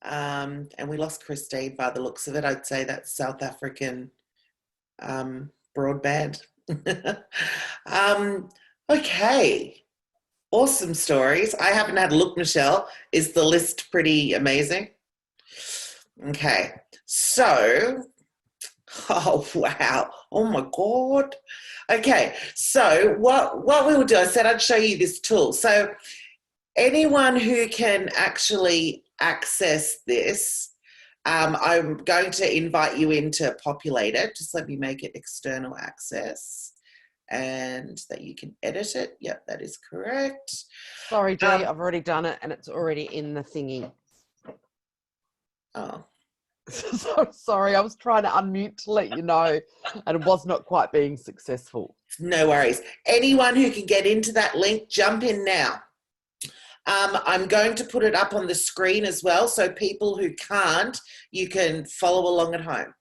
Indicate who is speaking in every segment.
Speaker 1: And we lost Christine by the looks of it. I'd say that's South African broadband. Okay, awesome stories. I haven't had a look, Michelle. Is the list pretty amazing? Okay, so, oh wow, oh my God. Okay, so what we will do, I said I'd show you this tool. So anyone who can actually access this, I'm going to invite you in to populate it. Just let me make it external access and that you can edit it. Yep, that is correct.
Speaker 2: Sorry, Dee, I've already done it and it's already in the thingy.
Speaker 1: Oh.
Speaker 2: So sorry, I was trying to unmute to let you know and it was not quite being successful.
Speaker 1: No worries. Anyone who can get into that link, jump in now. I'm going to put it up on the screen as well, so people who can't, you can follow along at home.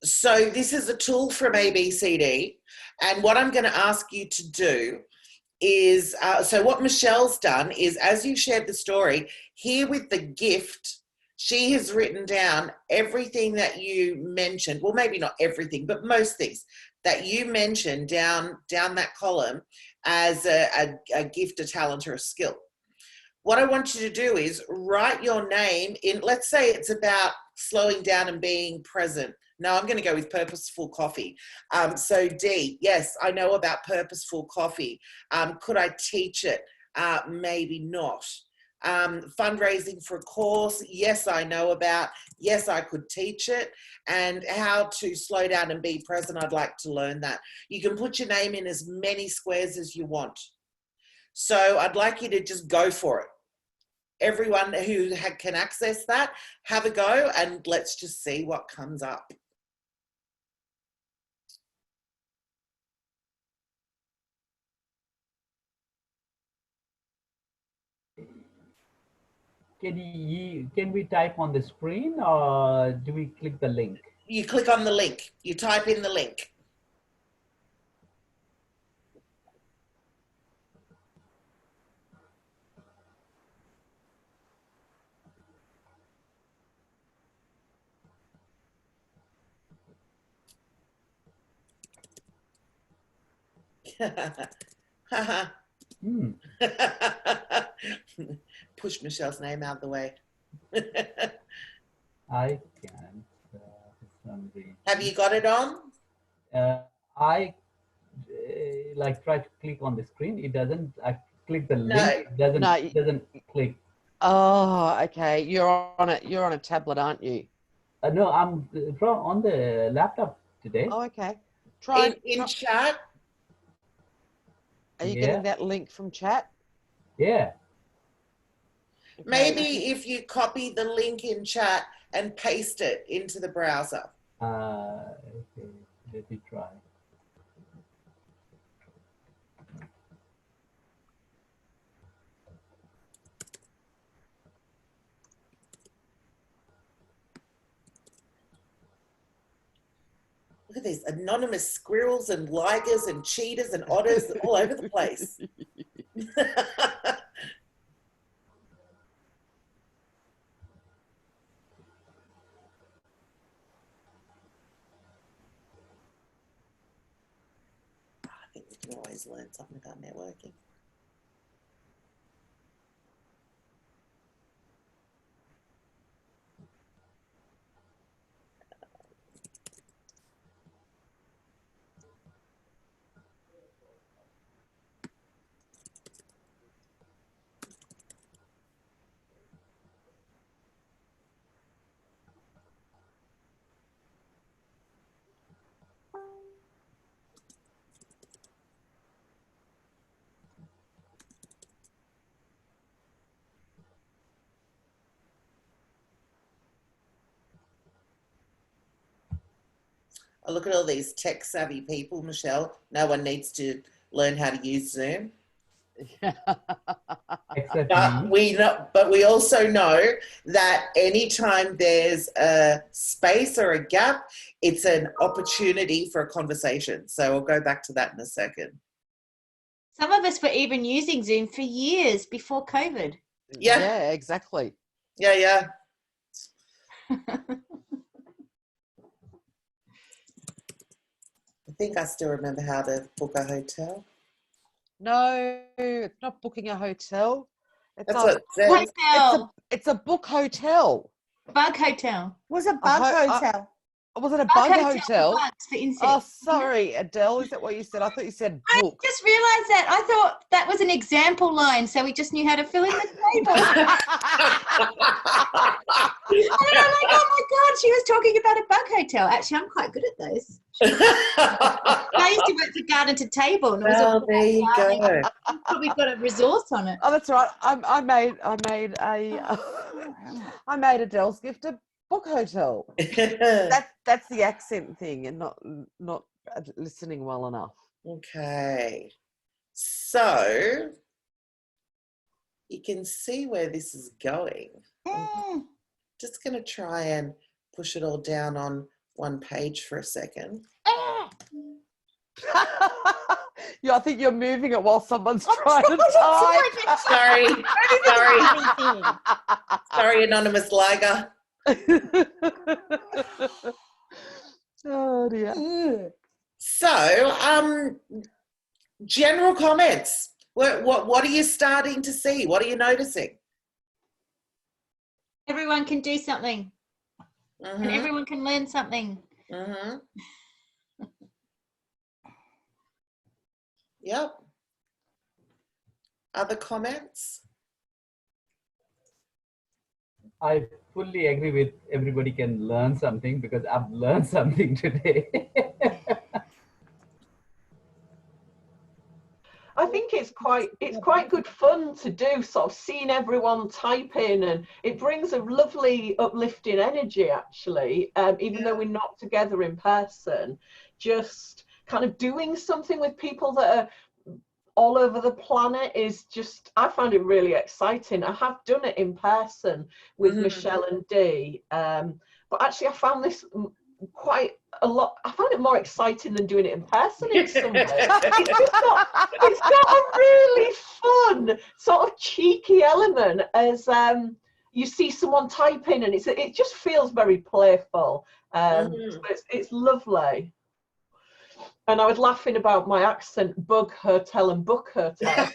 Speaker 1: So this is a tool from ABCD, and what I'm going to ask you to do is, so what Michelle's done is, as you shared the story, here with the gift, she has written down everything that you mentioned, well, maybe not everything, but most things that you mentioned down that column as a gift, a talent, or a skill. What I want you to do is write your name in, let's say it's about slowing down and being present. No, I'm going to go with purposeful coffee. So Dee, yes, I know about purposeful coffee. Could I teach it? Maybe not. Fundraising for a course, yes, I know about. Yes, I could teach it. And how to slow down and be present, I'd like to learn that. You can put your name in as many squares as you want. So I'd like you to just go for it. Everyone who can access that, have a go, and let's just see what comes up.
Speaker 3: Can we type on the screen or do we click the link?
Speaker 1: You click on the link. You type in the link. Push Michelle's name out of the way.
Speaker 3: I can't. For some reason.
Speaker 1: Have you got it on?
Speaker 3: I like try to click on the screen. It doesn't. I click the link. It doesn't. It doesn't click.
Speaker 2: Oh, okay. You're on it. You're on a tablet, aren't you?
Speaker 3: No, I'm on the laptop today.
Speaker 2: Oh, okay. Try
Speaker 1: in chat.
Speaker 2: Are you getting that link from chat?
Speaker 3: Yeah.
Speaker 1: Okay. Maybe if you copy the link in chat and paste it into the browser.
Speaker 3: Okay. Let me try.
Speaker 1: Look at these anonymous squirrels and ligers and cheetahs and otters all over the place. I think we can always learn something about networking. Oh, look at all these tech savvy people, Michelle. No one needs to learn how to use Zoom.
Speaker 3: Except
Speaker 1: but we also know that anytime there's a space or a gap, it's an opportunity for a conversation. So I'll go back to that in a second.
Speaker 4: Some of us were even using Zoom for years before COVID.
Speaker 1: Yeah.
Speaker 2: Yeah, exactly.
Speaker 1: Yeah. I think I still remember how to book a hotel.
Speaker 2: No, it's not booking a hotel. It's
Speaker 1: That's what it says.
Speaker 4: Hotel.
Speaker 2: It's a book hotel.
Speaker 4: Bug hotel.
Speaker 5: Was a bug hotel.
Speaker 2: Was it a bug hotel?
Speaker 4: Bugs for insects.
Speaker 2: Oh, sorry, Adele. Is that what you said? I thought you said book.
Speaker 4: I just realised that. I thought that was an example line, so we just knew how to fill in the table. And then I'm like, oh my God, she was talking about a bug hotel. Actually, I'm quite good at those. I used to work for Garden to Table, and it was all
Speaker 1: there you go.
Speaker 4: Probably got a resource on it.
Speaker 2: Oh, that's right. I made Adele's gift a book hotel. That's the accent thing, and not listening well enough.
Speaker 1: Okay, so you can see where this is going. I'm just going to try and push it all down on one page for a second.
Speaker 2: Yeah, I think you're moving it while someone's trying to type.
Speaker 1: Sorry, anonymous liger.
Speaker 2: Oh dear.
Speaker 1: So, general comments. What are you starting to see? What are you noticing?
Speaker 4: Everyone can do something, and everyone can learn something.
Speaker 1: Yep. Other comments?
Speaker 3: I fully agree with everybody can learn something, because I've learned something today.
Speaker 6: I think it's quite good fun to do, sort of seeing everyone type in, and it brings a lovely uplifting energy actually, even though we're not together in person. Just kind of doing something with people that are all over the planet is just, I find it really exciting. I have done it in person with Michelle and Dee, but actually I found this quite a lot. I found it more exciting than doing it in person in some ways. It's got a really fun sort of cheeky element as you see someone type in, and it just feels very playful. So it's lovely. And I was laughing about my accent, bug hotel and book hotel.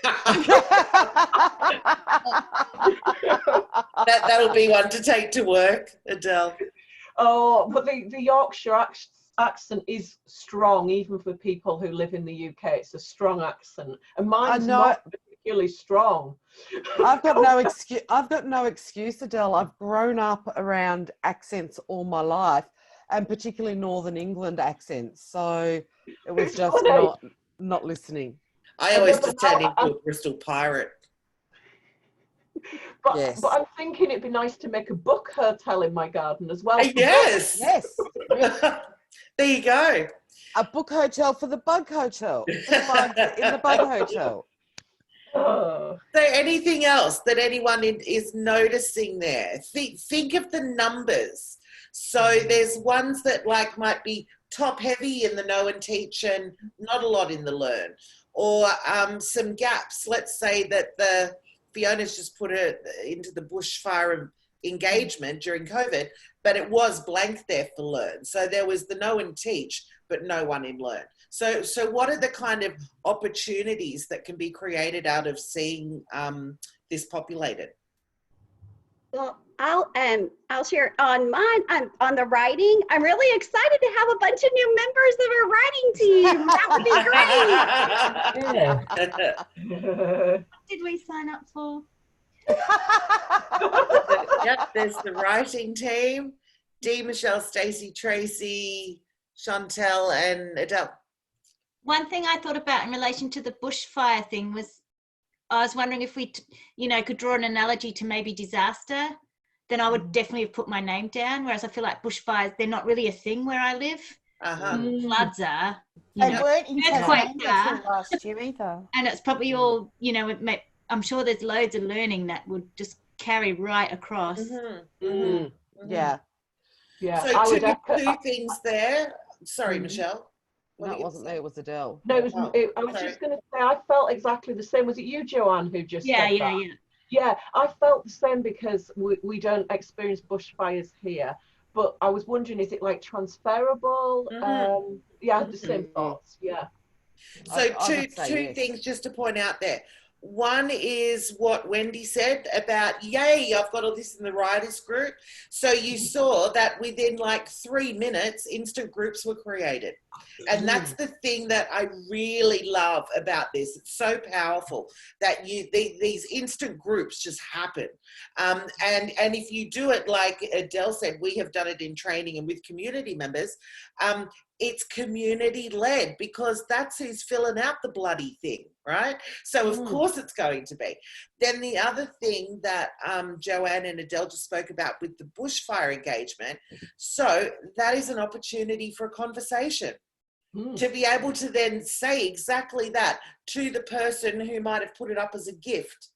Speaker 1: That'll be one to take to work, Adele.
Speaker 6: Oh, but the Yorkshire accent is strong, even for people who live in the UK. It's a strong accent, and mine's not particularly strong.
Speaker 2: I've got no excuse. I've got no excuse, Adele. I've grown up around accents all my life, and particularly Northern England accents. So it was just not listening.
Speaker 1: I always just turn into a Bristol pirate.
Speaker 6: But I'm thinking it'd be nice to make a book hotel in my garden as well.
Speaker 1: Yes. There you go.
Speaker 2: A book hotel for the bug hotel. In the bug hotel.
Speaker 1: So anything else that anyone is noticing there? Think of the numbers. So there's ones that might be top heavy in the know and teach and not a lot in the learn, or some gaps. Let's say that Fiona's just put it into the bushfire engagement during COVID, but it was blank there for learn. So there was the know and teach, but no one in learn. So what are the kind of opportunities that can be created out of seeing this populated?
Speaker 5: Well, I'll share on mine. On the writing, I'm really excited to have a bunch of new members of our writing team. That would be great.
Speaker 4: What did we sign up for?
Speaker 1: Yep, there's the writing team. Dee, Michelle, Stacey, Tracy, Chantel, and Adele.
Speaker 4: One thing I thought about in relation to the bushfire thing was, I was wondering if we, could draw an analogy to maybe disaster, then I would definitely have put my name down. Whereas I feel like bushfires, they're not really a thing where I live. Floods are.
Speaker 5: They weren't in
Speaker 4: Tasmania
Speaker 5: last year either.
Speaker 4: And it's probably all, I'm sure there's loads of learning that would just carry right across.
Speaker 2: Yeah.
Speaker 1: So two things there. Sorry, Michelle.
Speaker 2: No, it wasn't me, it was Adele.
Speaker 6: No, I was just going to say, I felt exactly the same. Was it you, Joanne, who just said that? Yeah, I felt the same because we don't experience bushfires here. But I was wondering, is it like transferable? Yeah, I had the same thoughts. Yeah.
Speaker 1: So
Speaker 2: I would say
Speaker 1: two
Speaker 2: yes.
Speaker 1: things just to point out there. One is what Wendy said about, yay, I've got all this in the writers group. So you saw that within like 3 minutes, instant groups were created. And that's the thing that I really love about this. It's so powerful that these instant groups just happen. And if you do it like Adele said, we have done it in training and with community members, it's community led because that's who's filling out the bloody thing, right? So of course it's going to be. Then the other thing that Joanne and Adele just spoke about with the bushfire engagement, so that is an opportunity for a conversation. To be able to then say exactly that to the person who might have put it up as a gift.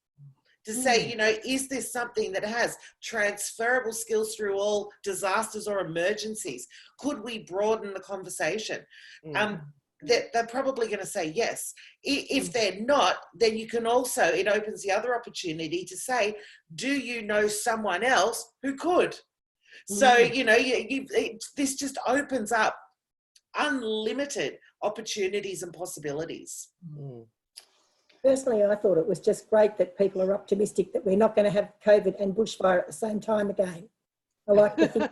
Speaker 1: To say, you know, is this something that has transferable skills through all disasters or emergencies? Could we broaden the conversation? They're probably going to say yes. If they're not, then you can also, it opens the other opportunity to say, do you know someone else who could? So, you know, this just opens up unlimited opportunities and possibilities.
Speaker 7: Personally, I thought it was just great that people are optimistic that we're not going to have COVID and bushfire at the same time again. I like to think.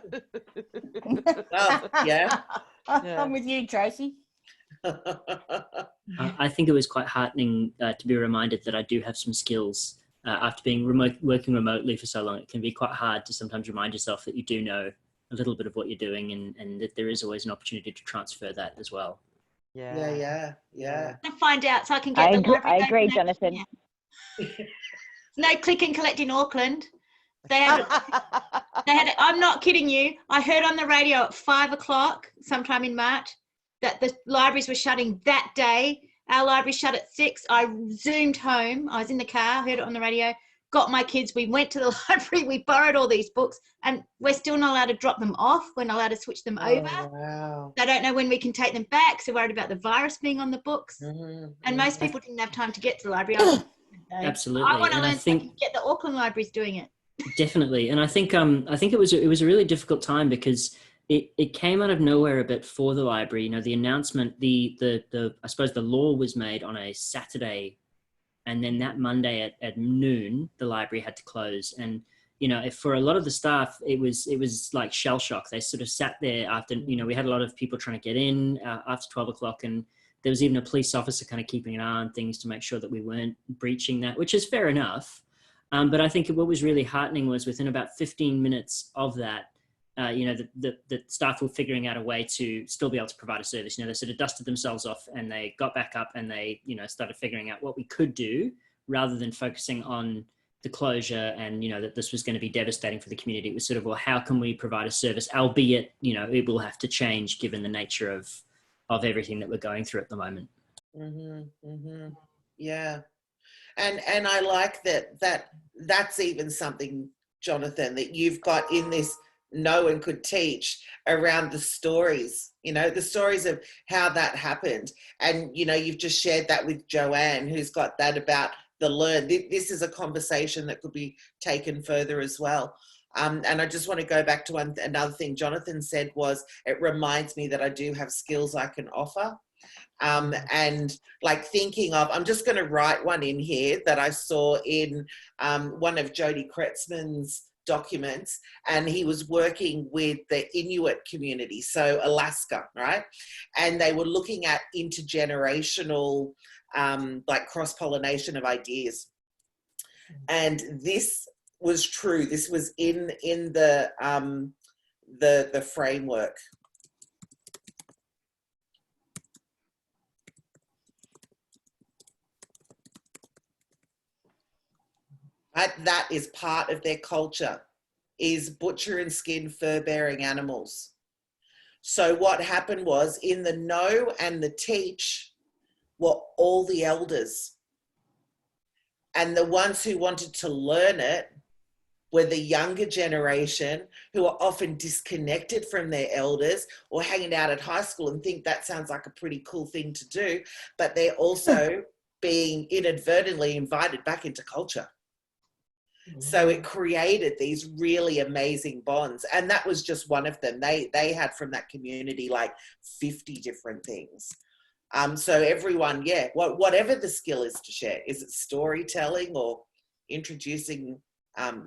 Speaker 1: Yeah.
Speaker 8: I'm with you, Tracy.
Speaker 9: I think it was quite heartening to be reminded that I do have some skills. After being working remotely for so long, it can be quite hard to sometimes remind yourself that you do know a little bit of what you're doing and that there is always an opportunity to transfer that as well.
Speaker 1: Yeah.
Speaker 4: To find out so I can get the library.
Speaker 8: I agree, Jonathan.
Speaker 4: No click and collect in Auckland. They had I'm not kidding you. I heard on the radio at 5 o'clock sometime in March that the libraries were shutting that day. Our library shut at 6. I zoomed home. I was in the car, heard it on the radio, got my kids. We went to the library. We borrowed all these books and we're still not allowed to drop them off. We're not allowed to switch them over.
Speaker 1: Wow.
Speaker 4: They don't know when we can take them back. So worried about the virus being on the books. And most people didn't have time to get to the library.
Speaker 9: Absolutely.
Speaker 4: I want to
Speaker 9: and
Speaker 4: learn
Speaker 9: I think
Speaker 4: so I can get the Auckland libraries doing it.
Speaker 9: Definitely. And I think it was a really difficult time because it came out of nowhere a bit for the library. You know, the announcement, the I suppose the law was made on a Saturday, and then that Monday at noon, the library had to close. And, you know, for a lot of the staff, it was like shell shock. They sort of sat there after, you know, we had a lot of people trying to get in after 12 o'clock, and there was even a police officer kind of keeping an eye on things to make sure that we weren't breaching that, which is fair enough. But I think what was really heartening was within about 15 minutes of that, you know, the staff were figuring out a way to still be able to provide a service. You know, they sort of dusted themselves off and they got back up and they, you know, started figuring out what we could do rather than focusing on the closure and, you know, that this was going to be devastating for the community. It was sort of, well, how can we provide a service, albeit, you know, it will have to change given the nature of everything that we're going through at the moment.
Speaker 1: Yeah. And I like that's even something, Jonathan, that you've got in this No One Could Teach around the stories, you know, the stories of how that happened. And, you know, you've just shared that with Joanne, who's got that about the learn. This is a conversation that could be taken further as well. And I just want to go back to another thing Jonathan said was, it reminds me that I do have skills I can offer. And like thinking of, I'm just going to write one in here that I saw in one of Jody Kretzman's documents, and he was working with the Inuit community, so Alaska, right? And they were looking at intergenerational, like cross-pollination of ideas. And this was true. This was in the framework. That is part of their culture, is butcher and skin fur-bearing animals. So what happened was, in the know and the teach were all the elders. And the ones who wanted to learn it were the younger generation, who are often disconnected from their elders or hanging out at high school and think that sounds like a pretty cool thing to do, but they're also being inadvertently invited back into culture. So it created these really amazing bonds. And that was just one of them. They had from that community like 50 different things. So everyone, yeah, whatever the skill is to share, is it storytelling or introducing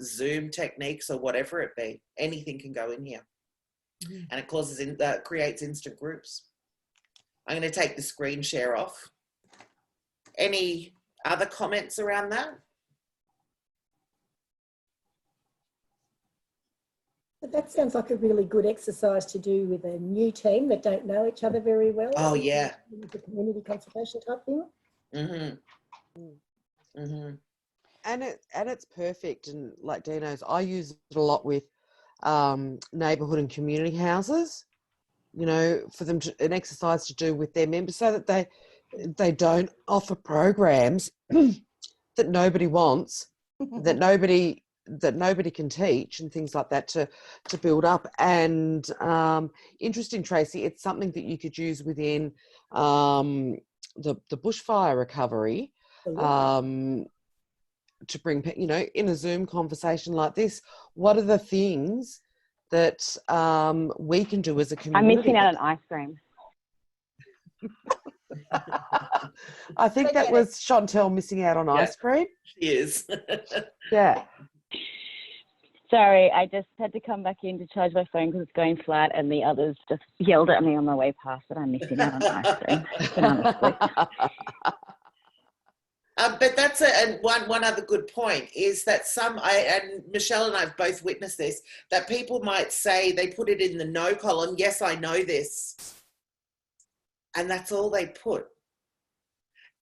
Speaker 1: Zoom techniques or whatever it be, anything can go in here. And it creates instant groups. I'm going to take the screen share off. Any other comments around that?
Speaker 7: But that sounds like a really good exercise to do with a new team that don't know each other very well.
Speaker 1: Oh, yeah.
Speaker 7: It's a community consultation type thing.
Speaker 2: And it's perfect. And like Dee knows, I use it a lot with neighbourhood and community houses, you know, for them an exercise to do with their members so that they don't offer programs that nobody wants, that nobody can teach and things like that to build up. And interesting, Tracy, it's something that you could use within the bushfire recovery to bring, you know, in a Zoom conversation like this, what are the things that we can do as a community?
Speaker 8: I'm missing out on ice cream.
Speaker 2: I think that was Chantel missing out on ice cream.
Speaker 1: She is.
Speaker 2: Yeah.
Speaker 8: Sorry, I just had to come back in to charge my phone because it's going flat, and the others just yelled at me on my way past that I'm missing out on ice cream. Banana split.
Speaker 1: But that's one other good point is that and Michelle and I have both witnessed this, that people might say, they put it in the no column, yes, I know this. And that's all they put.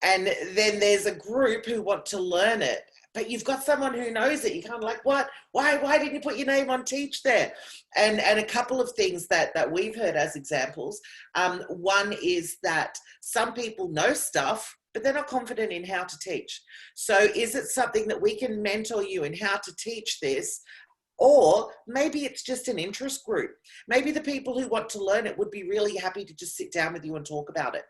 Speaker 1: And then there's a group who want to learn it, but you've got someone who knows it. You're kind of like, what? Why didn't you put your name on teach there? And a couple of things that we've heard as examples. One is that some people know stuff, but they're not confident in how to teach. So is it something that we can mentor you in how to teach this? Or maybe it's just an interest group. Maybe the people who want to learn it would be really happy to just sit down with you and talk about it.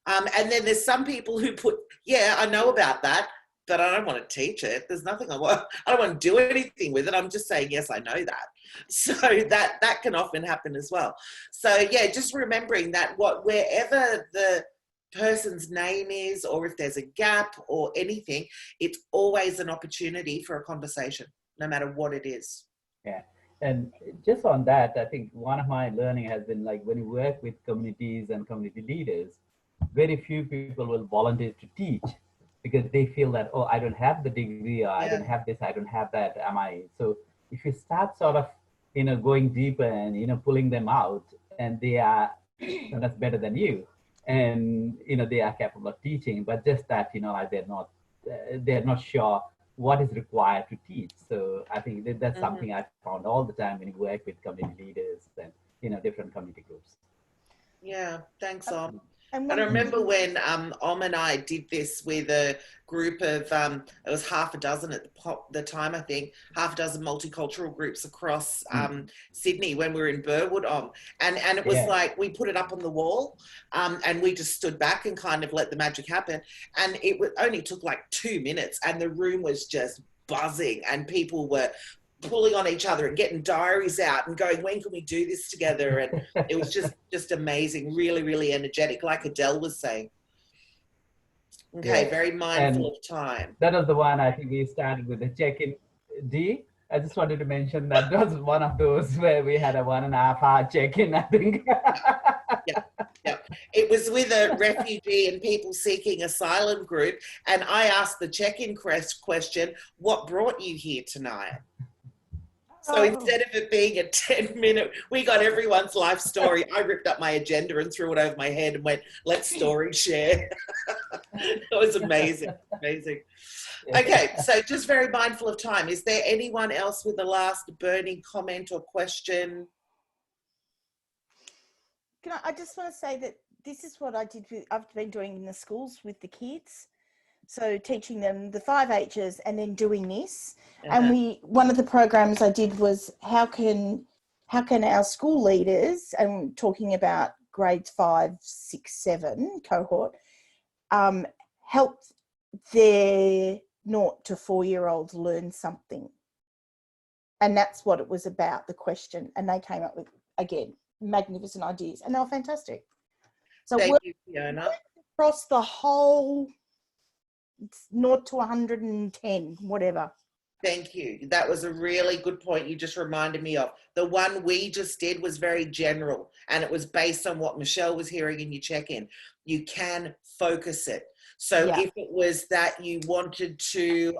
Speaker 1: And then there's some people who put, yeah, I know about that, but I don't want to teach it. There's nothing I don't want to do anything with it. I'm just saying, yes, I know that. So that can often happen as well. So yeah, just remembering that wherever the person's name is, or if there's a gap or anything, it's always an opportunity for a conversation, no matter what it is.
Speaker 3: Yeah. And just on that, I think one of my learning has been like when you work with communities and community leaders, very few people will volunteer to teach because they feel that, oh, I don't have the degree, or I don't have this, I don't have that, am I? So if you start sort of, going deeper and, pulling them out, and they are that's better than you, and, they are capable of teaching, but just that, they're not sure what is required to teach. So I think that's something I've found all the time when you work with community leaders and, different community groups.
Speaker 1: Yeah, thanks, Om. And I remember when Om and I did this with a group of, it was half a dozen at the time, I think, half a dozen multicultural groups across Sydney when we were in Burwood, Om. And it was like, we put it up on the wall and we just stood back and kind of let the magic happen. And it only took like 2 minutes and the room was just buzzing and people were pulling on each other and getting diaries out and going, when can we do this together? And it was just amazing, really, really energetic, like Adele was saying. Okay, very mindful of time.
Speaker 3: That was the one I think we started with the check-in. Dee, I just wanted to mention that was one of those where we had a 1.5 hour check-in, I think.
Speaker 1: Yeah. It was with a refugee and people seeking asylum group. And I asked the check-in question, what brought you here tonight? So instead of it being a 10-minute, we got everyone's life story. I ripped up my agenda and threw it over my head and went, let's story share. It was amazing, amazing. Okay, so just very mindful of time. Is there anyone else with a last burning comment or question?
Speaker 10: I just want to say that this is what I've been doing in the schools with the kids. So teaching them the 5 H's and then doing this. And one of the programs I did was how can our school leaders, and talking about grades 5, 6, 7 cohort, help their 0 to 4-year-olds learn something. And that's what it was about, the question. And they came up with, again, magnificent ideas, and they were fantastic. So
Speaker 1: Thank you, Fiona.
Speaker 10: Across the whole 0 to 110, whatever.
Speaker 1: Thank you. That was a really good point you just reminded me of. The one we just did was very general, and it was based on what Michelle was hearing in your check-in. You can focus it. So
Speaker 10: Yeah.
Speaker 1: if it was that you wanted to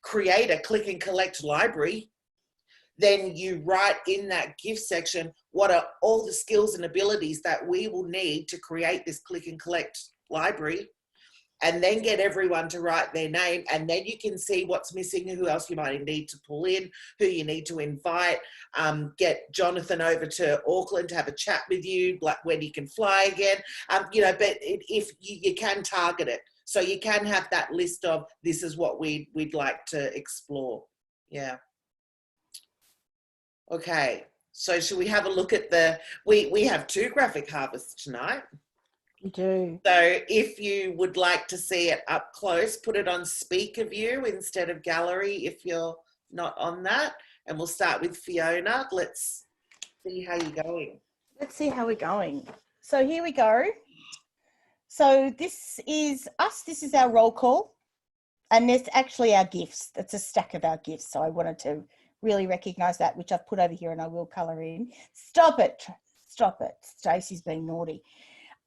Speaker 1: create a click and collect library, then you write in that gift section, what are all the skills and abilities that we will need to create this click and collect library, and then get everyone to write their name, and then you can see what's missing, who else you might need to pull in, who you need to invite, get Jonathan over to Auckland to have a chat with you, like when he can fly again, but if you can target it. So you can have that list of, this is what we'd like to explore. Yeah. Okay, so should we have a look at we have 2 graphic harvests tonight.
Speaker 10: We do.
Speaker 1: So if you would like to see it up close, put it on speaker view instead of gallery if you're not on that. And we'll start with Fiona. Let's see how you're going.
Speaker 10: Let's see how we're going. So here we go. So this is us. This is our roll call. And there's actually our gifts. That's a stack of our gifts. So I wanted to really recognise that, which I've put over here and I will colour in. Stop it. Stop it. Stacey's being naughty.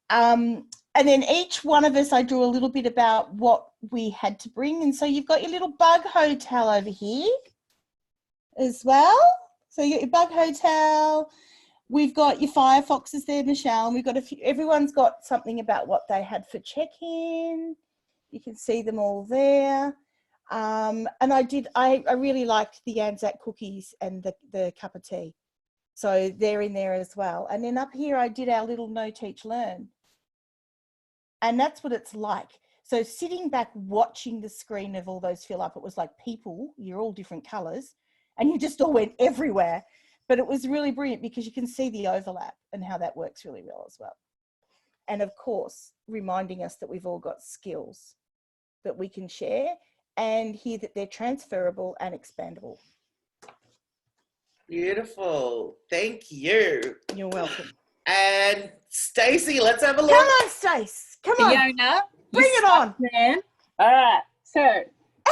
Speaker 10: And then each one of us, I drew a little bit about what we had to bring. And so you've got your little bug hotel over here as well. So you got your bug hotel. We've got your firefoxes there, Michelle. And we've got a few, everyone's got something about what they had for check-in. You can see them all there. And I really liked the Anzac cookies and the cup of tea. So they're in there as well. And then up here, I did our little know, teach, learn. And that's what it's like. So sitting back, watching the screen of all those fill up, it was like people, you're all different colours, and you just all went everywhere. But it was really brilliant because you can see the overlap and how that works really well as well. And of course, reminding us that we've all got skills that we can share, and here that they're transferable and expandable.
Speaker 1: Beautiful. Thank you.
Speaker 10: You're welcome.
Speaker 1: And Stacey, let's have a look.
Speaker 10: Come on, Stace. Come on.
Speaker 11: Fiona,
Speaker 10: bring it on.
Speaker 11: Man. All right. So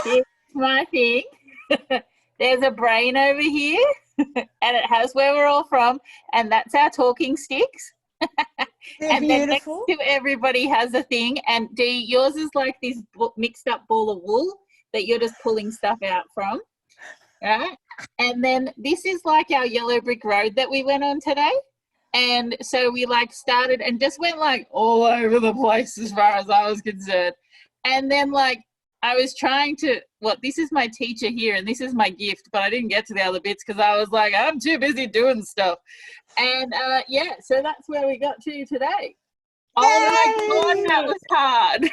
Speaker 11: here's my thing. There's a brain over here, and it has where we're all from, and that's our talking sticks. And then next to everybody has a thing, and Dee, yours is like this mixed up ball of wool that you're just pulling stuff out from, right? And then this is like our yellow brick road that we went on today. And so we like started and just went like all over the place as far as I was concerned. And then like I was trying to, this is my teacher here and this is my gift, but I didn't get to the other bits because I was like, I'm too busy doing stuff. And yeah, so that's where we got to today. Yay! Oh my God, that was hard.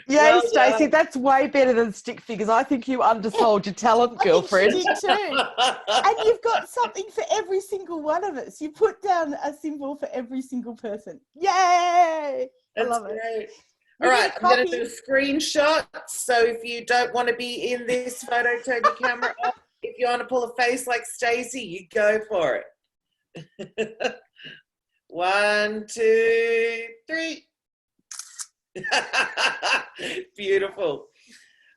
Speaker 2: Yay, Stacey, that's way better than stick figures. I think you undersold your talent, girlfriend.
Speaker 10: I think you did too. And you've got something for every single one of us. You put down a symbol for every single person. Yay!
Speaker 1: That's
Speaker 10: I love
Speaker 1: great.
Speaker 10: it.
Speaker 1: All right, I'm going to do a screenshot. So if you don't want to be in this photo, turn your camera off. If you want to pull a face like Stacey, you go for it. 1, 2, 3. Beautiful.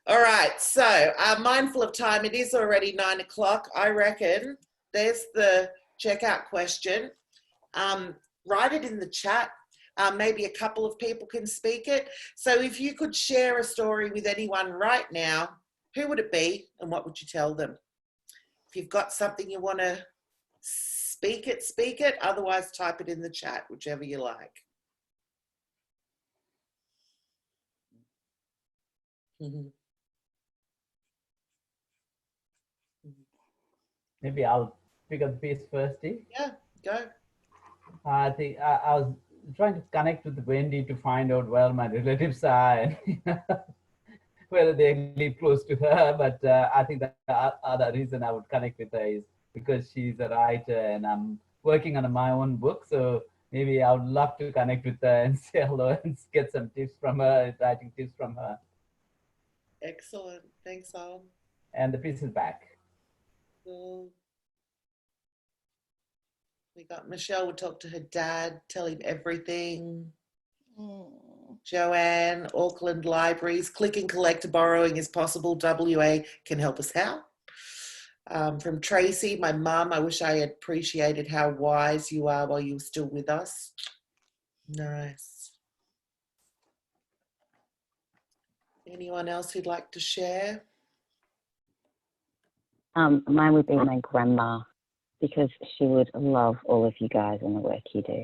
Speaker 1: All right, so mindful of time, it is already 9 o'clock. I reckon there's the checkout question. Write it in the chat. Maybe a couple of people can speak it. So if you could share a story with anyone right now, who would it be and what would you tell them? If you've got something you want to speak it, speak it. Otherwise, type it in the chat, whichever you like.
Speaker 3: Maybe I'll pick up the piece first, Dee.
Speaker 1: Yeah, go.
Speaker 3: I think I was trying to connect with Wendy to find out where my relatives are and whether they live close to her. But I think the other reason I would connect with her is because she's a writer and I'm working on my own book. So maybe I would love to connect with her and say hello and get some tips from her, writing tips from her.
Speaker 1: Excellent. Thanks, all.
Speaker 3: And the piece is back.
Speaker 1: Cool. We got Michelle would talk to her dad, tell him everything. Joanne, Auckland Libraries, click and collect borrowing is possible. WA can help us how? From Tracy, my mum, I wish I had appreciated how wise you are while you were still with us. Nice. Anyone else who'd like to share?
Speaker 8: Mine would be my grandma, because she would love all of you guys and the work you do.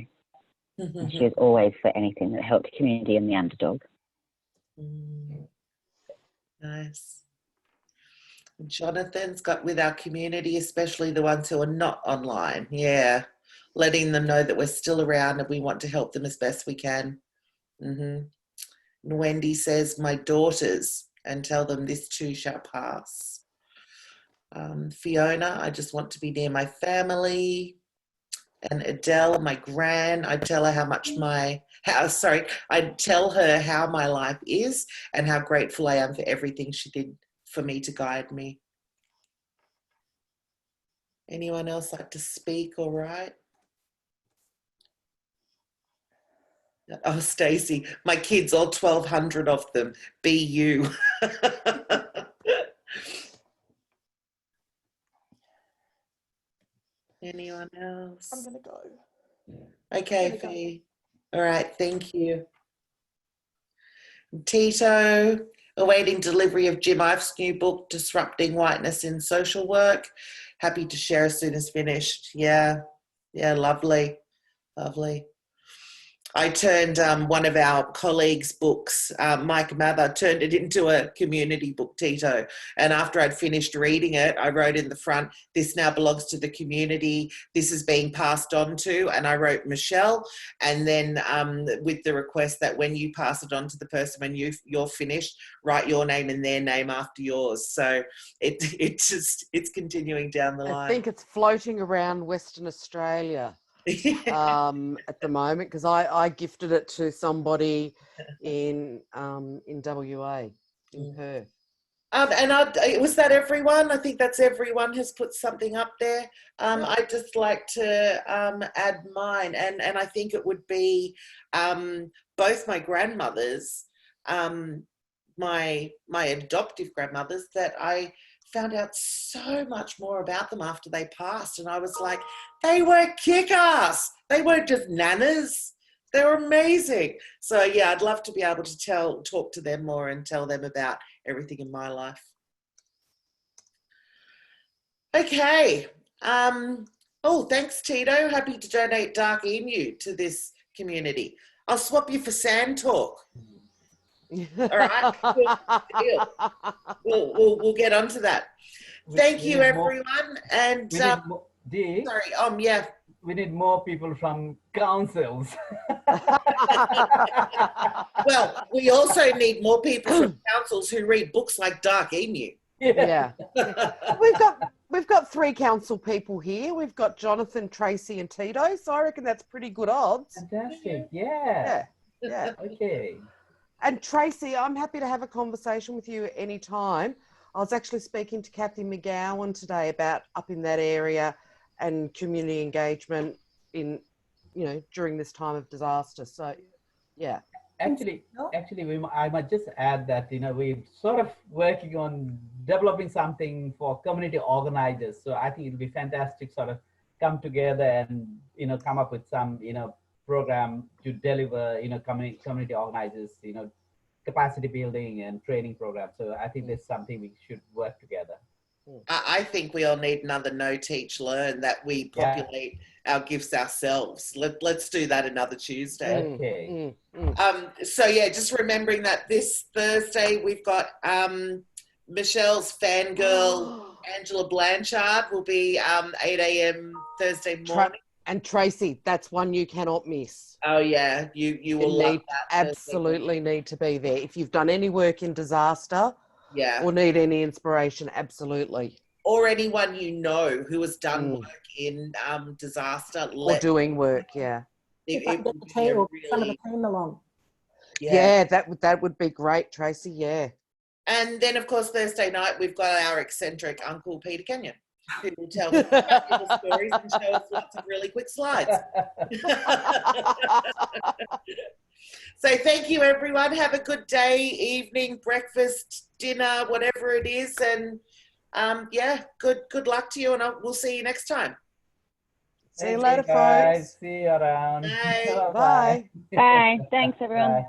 Speaker 8: And she was always for anything that helped the community and the underdog.
Speaker 1: Nice. Jonathan's got with our community, especially the ones who are not online. Yeah. Letting them know that we're still around and we want to help them as best we can. And Wendy says, my daughters, and tell them this too shall pass. Fiona, I just want to be near my family. And Adele, my gran, I tell her I tell her how my life is and how grateful I am for everything she did for me to guide me. Anyone else like to speak or write? Oh, Stacey, my kids, all 1,200 of them, be you. Anyone else?
Speaker 10: I'm gonna go.
Speaker 1: Okay, Fee. All right, thank you. Tito, awaiting delivery of Jim Ife's new book, Disrupting Whiteness in Social Work. Happy to share as soon as finished. Yeah, lovely, lovely. I turned one of our colleagues' books, Mike Mather, turned it into a community book, Tito. And after I'd finished reading it, I wrote in the front, this now belongs to the community. This is being passed on to. And I wrote Michelle. And then with the request that when you pass it on to the person, when you're finished, write your name and their name after yours. So it's continuing down the line.
Speaker 2: I think it's floating around Western Australia. At the moment, because I gifted it to somebody in WA, in Perth.
Speaker 1: And was that everyone? I think that's everyone has put something up there. I'd just like to add mine, and I think it would be both my grandmothers, my adoptive grandmothers, that I found out so much more about them after they passed, and I was like, they were kick-ass. They weren't just nanas. They were amazing. So yeah, I'd love to be able to talk to them more and tell them about everything in my life. Okay. Oh, thanks, Tito. Happy to donate Dark Emu to this community. I'll swap you for Sand Talk. All right, deal. We'll get onto that. Thank you, everyone. And
Speaker 3: Dee,
Speaker 1: sorry, yeah.
Speaker 3: We need more people from councils.
Speaker 1: Well, we also need more people from councils who read books like Dark Emu.
Speaker 2: Yeah. We've got 3 council people here. We've got Jonathan, Tracy, and Tito. So I reckon that's pretty good odds.
Speaker 3: Fantastic. Yeah. Okay.
Speaker 2: And Tracy, I'm happy to have a conversation with you at any time. I was actually speaking to Kathy McGowan today about up in that area and community engagement in, during this time of disaster. So, yeah.
Speaker 3: Actually, I might just add that, we're sort of working on developing something for community organizers. So I think it'll be fantastic sort of come together and, come up with some, program to deliver, community organizers, capacity building and training program. So I think there's something we should work together.
Speaker 1: I think we all need another Know, Teach, Learn, that we populate our gifts ourselves. Let's do that another Tuesday.
Speaker 3: Okay.
Speaker 1: So yeah, just remembering that this Thursday we've got Michelle's fangirl Angela Blanchard will be 8 a.m. Thursday morning.
Speaker 2: And Tracy, that's one you cannot miss.
Speaker 1: Oh yeah, you will love that.
Speaker 2: Absolutely need to be there. If you've done any work in disaster, or need any inspiration, absolutely.
Speaker 1: Or anyone who has done work in disaster.
Speaker 2: Or doing work, yeah.
Speaker 7: if I can get the team or some of the team along.
Speaker 2: Yeah, that would be great, Tracy. Yeah.
Speaker 1: And then, of course, Thursday night, we've got our eccentric Uncle Peter Kenyon, who will tell us fabulous stories and show us lots of really quick slides. So thank you, everyone. Have a good day, evening, breakfast, dinner, whatever it is. And yeah, good luck to you, and we'll see you next time.
Speaker 2: See you later,
Speaker 3: guys.
Speaker 2: folks.
Speaker 3: See you around.
Speaker 1: Bye.
Speaker 2: Bye.
Speaker 8: Bye. Thanks, everyone.
Speaker 3: Bye.